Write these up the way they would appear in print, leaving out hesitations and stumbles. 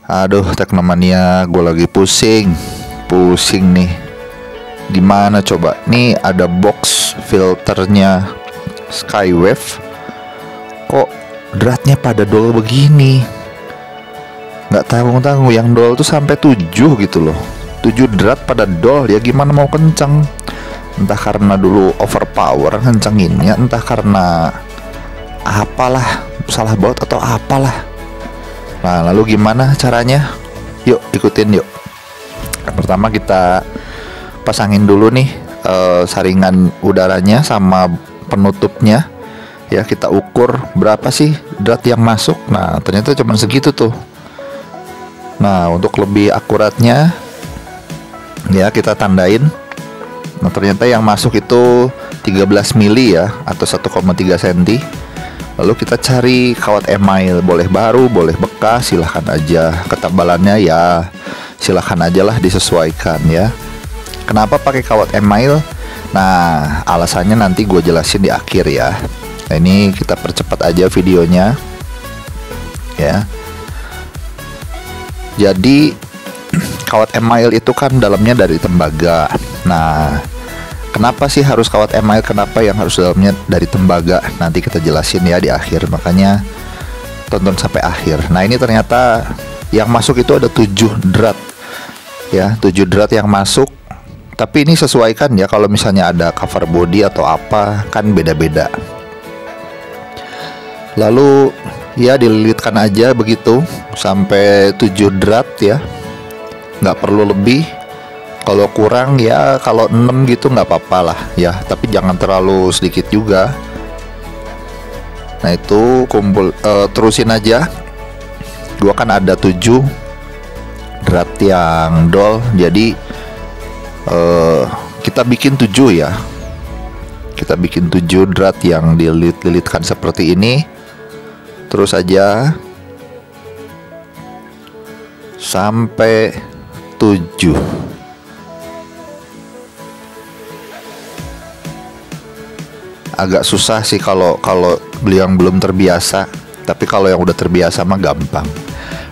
Aduh, Teknomania, gue lagi pusing nih. Gimana coba? Nih ada box filternya Skywave, kok dratnya pada dol begini? Nggak tanggung-tanggung, yang dol tuh sampai 7 gitu loh. 7 drat pada dol, ya gimana mau kenceng? Entah karena dulu overpower kencenginnya, entah karena apalah, salah baut atau apalah. Nah, lalu gimana caranya? Yuk ikutin yuk. Pertama kita pasangin dulu nih saringan udaranya sama penutupnya. Ya, kita ukur berapa sih drat yang masuk. Nah, ternyata cuma segitu tuh. Nah, untuk lebih akuratnya ya kita tandain. Nah, ternyata yang masuk itu 13 mili ya, atau 1,3 cm. Lalu kita cari kawat email, boleh baru, boleh bekas, silahkan aja. Ketebalannya ya silahkan aja lah, disesuaikan ya. Kenapa pakai kawat email? Nah, alasannya nanti gue jelasin di akhir ya. Nah, ini kita percepat aja videonya ya. Jadi kawat email itu kan dalamnya dari tembaga. Nah, kenapa sih harus kawat email? Kenapa yang harus dalamnya dari tembaga? Nanti kita jelasin ya di akhir, makanya tonton sampai akhir. Nah, ini ternyata yang masuk itu ada 7 drat ya, 7 drat yang masuk. Tapi ini sesuaikan ya, kalau misalnya ada cover body atau apa kan beda-beda. Lalu ya dililitkan aja begitu sampai 7 drat ya, nggak perlu lebih. Kalau kurang ya, kalau 6 gitu nggak apa-apa lah ya, tapi jangan terlalu sedikit juga. Nah, itu kumpul, terusin aja. Gua kan ada 7 drat yang dol, jadi kita bikin 7 ya. Kita bikin 7 drat yang dililit-lilitkan seperti ini. Terus aja sampai 7. Agak susah sih kalau yang belum terbiasa, tapi kalau yang udah terbiasa mah gampang.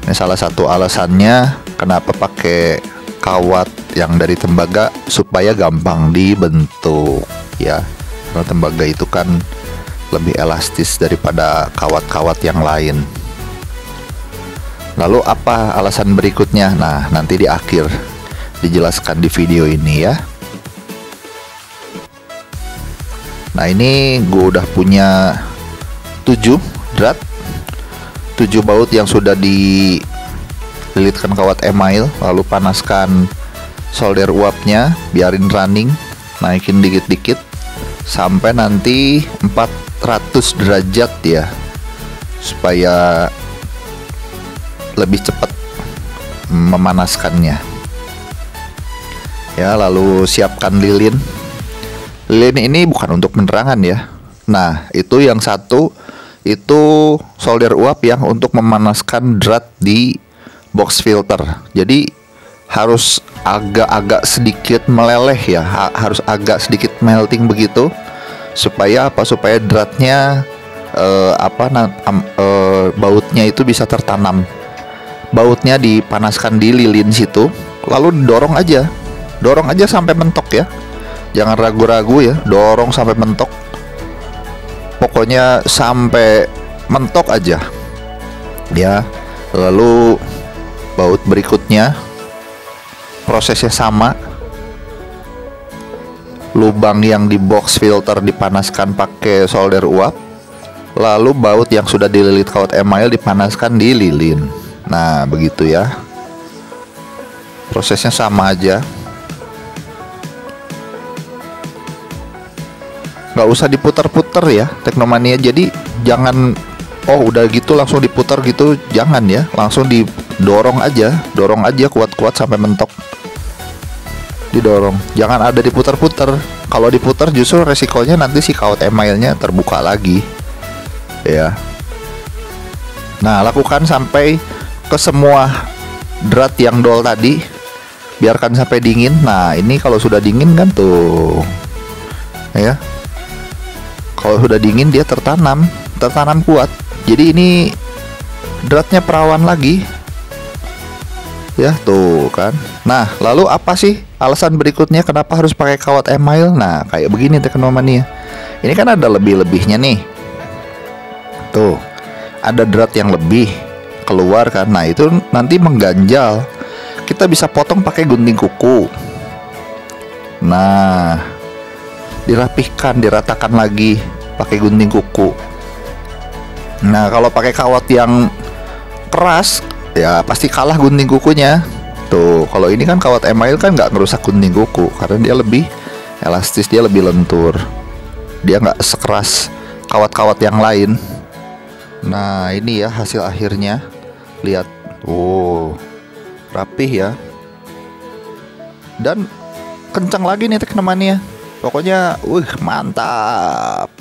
Ini salah satu alasannya kenapa pakai kawat yang dari tembaga, supaya gampang dibentuk ya. Karena tembaga itu kan lebih elastis daripada kawat-kawat yang lain. Lalu apa alasan berikutnya? Nah, nanti di akhir dijelaskan di video ini ya. Nah, ini gue udah punya 7 drat, 7 baut yang sudah dililitkan kawat email. Lalu panaskan solder uapnya, biarin running, naikin dikit-dikit sampai nanti 400 derajat ya, supaya lebih cepat memanaskannya ya. Lalu siapkan lilin. Lilin ini bukan untuk penerangan ya. Nah, itu yang satu itu solder uap yang untuk memanaskan drat di box filter. Jadi harus agak-agak sedikit meleleh ya, harus agak sedikit melting begitu. Supaya apa? Supaya dratnya bautnya itu bisa tertanam. Bautnya dipanaskan di lilin situ, lalu dorong aja sampai mentok ya. Jangan ragu-ragu ya, dorong sampai mentok. Pokoknya sampai mentok aja ya. Lalu baut berikutnya prosesnya sama. Lubang yang di box filter dipanaskan pakai solder uap. Lalu baut yang sudah dililit kawat email dipanaskan di lilin. Nah, begitu ya. Prosesnya sama aja. Nggak usah diputar-putar ya, Teknomania. Jadi jangan udah gitu langsung diputar gitu, jangan ya. Langsung didorong aja kuat-kuat sampai mentok. Didorong, jangan ada diputar-putar. Kalau diputar justru resikonya nanti si kawat emailnya terbuka lagi ya. Nah, lakukan sampai ke semua drat yang dol tadi. Biarkan sampai dingin. Nah, ini kalau sudah dingin kan tuh ya, kalau sudah dingin dia tertanam kuat. Jadi ini dratnya perawan lagi Ya tuh kan. Nah, lalu apa sih alasan berikutnya kenapa harus pakai kawat email? Nah, kayak begini Teknomania. Ini kan ada lebih-lebihnya nih. Tuh, ada drat yang lebih keluar kan. Nah, itu nanti mengganjal. Kita bisa potong pakai gunting kuku. Nah, dirapihkan, diratakan lagi pakai gunting kuku. Nah, kalau pakai kawat yang keras, ya pasti kalah gunting kukunya. Tuh, kalau ini kan kawat email kan nggak ngerusak gunting kuku karena dia lebih elastis, dia lebih lentur, dia nggak sekeras kawat-kawat yang lain. Nah, ini ya hasil akhirnya. Lihat, rapih ya. Dan kencang lagi nih Teknomania. Pokoknya, mantap.